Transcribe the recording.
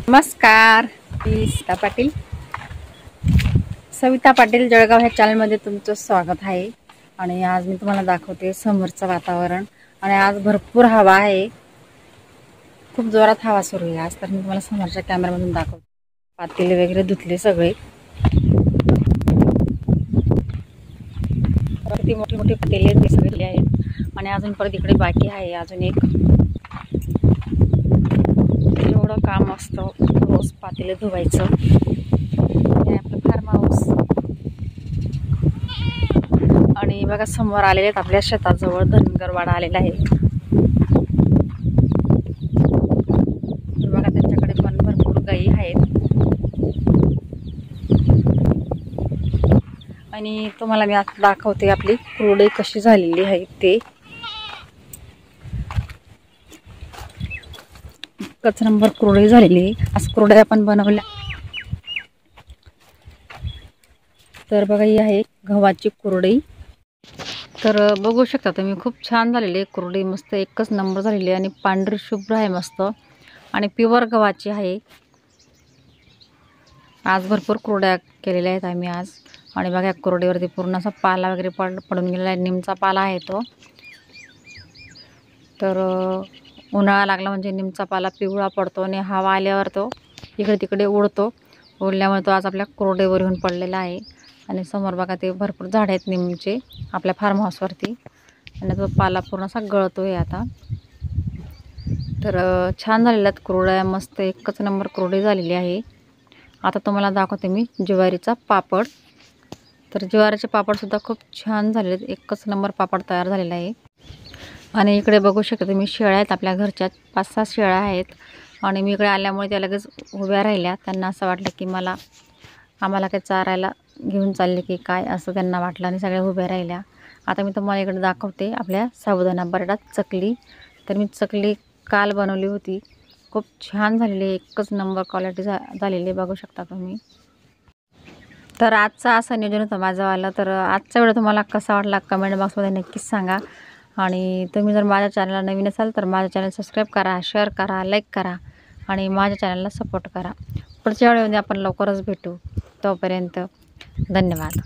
नमस्कार, मी सविता पाटील जळगाव ह्या चॅनलमध्ये तुमचं स्वागत आहे। आणि आज मी तुम्हाला दाखवते समोरचं वातावरण। आणि आज भरपूर हवा आहे, खूप जोरात हवा सुरू आहे आज। तर मी तुम्हाला समोरच्या कॅमेरामधून दाखवते। पातेले वगैरे धुतले सगळे, किती मोठी मोठी पातेले ते सगळे आहेत। आणि अजून परत इकडे बाकी आहे अजून एक। एवढं काम असतं रोज पातेले धुवायचं। हे आपलं फार्म हाऊस। आणि बघा समोर आलेले आहेत आपल्या शेताजवळ धनगरवाडा आलेला आहे। बघा त्यांच्याकडे पण भरपूर गायी आहेत। आणि तुम्हाला मी आता दाखवते आपली कुरडई कशी झालेली आहे ते। एकच नंबर कुरडई झालेली आहे। आज कुरडया पण बनवल्या। तर बघा ही आहे गव्हाची कुरडई। तर बघू शकता तुम्ही, खूप छान झालेली आहे कुरडई, मस्त एकच नंबर झालेली आहे। आणि पांढरी शुभ्र आहे मस्त, आणि प्युअर गव्हाची आहे। आज भरपूर कुरड्या केलेल्या आहेत आम्ही आज। आणि बघा कुरडीवरती पूर्ण असा पाला वगैरे पडून गेलेला आहे, निमचा पाला आहे तो। तर उन्हाळा लागला म्हणजे निमचा पाला पिवळा पडतो आणि हवा आल्यावर तो इकडे तिकडे उडतो। उडल्यामुळे तो आज आपल्या कुरडईवर येऊन पडलेला आहे। आणि समोर बघा ते भरपूर झाड आहेत निमचे आपल्या फार्म हाऊसवरती, आणि तो पाला पूर्ण असा गळतोय आता। तर छान झालेल्या आहेत कुरडया, मस्त एकच नंबर कुरडई झालेली आहे। आता तुम्हाला दाखवते मी ज्वारीचा पापड। तर ज्वारीचे पापडसुद्धा खूप छान झालेले आहेत, एकच नंबर पापड तयार झालेला आहे। आणि इकडे बघू शकता तुम्ही शेळ्या आहेत आपल्या घरच्या, 5-6 शेळ्या आहेत। आणि मी इकडे आल्यामुळे त्या लगेच उभ्या राहिल्या। त्यांना असं वाटलं की आम्हाला काही चारायला घेऊन चालले की काय, असं त्यांना वाटलं, आणि सगळ्या उभ्या राहिल्या। आता मी तुम्हाला इकडे दाखवते आपल्या साबुदाणा बटाटा चकली। तर मी चकली काल बनवली होती, खूप छान झालेली आहे, एकच नंबर क्वालिटी झालेली बघू शकता तुम्ही। तर आजचा असं नियोजन होतं माझंवालं। तर आजचा व्हिडिओ तुम्हाला कसा वाटला कमेंट बॉक्समध्ये नक्कीच सांगा। आणि तुम्ही जर माझ्या चॅनलला नवीन असाल तर माझ्या चॅनल सबस्क्राईब करा, शेअर करा, लाईक करा, आणि माझ्या चॅनलला सपोर्ट करा। पुढच्या व्हिडिओमध्ये आपण लवकरच भेटू, तोपर्यंत धन्यवाद।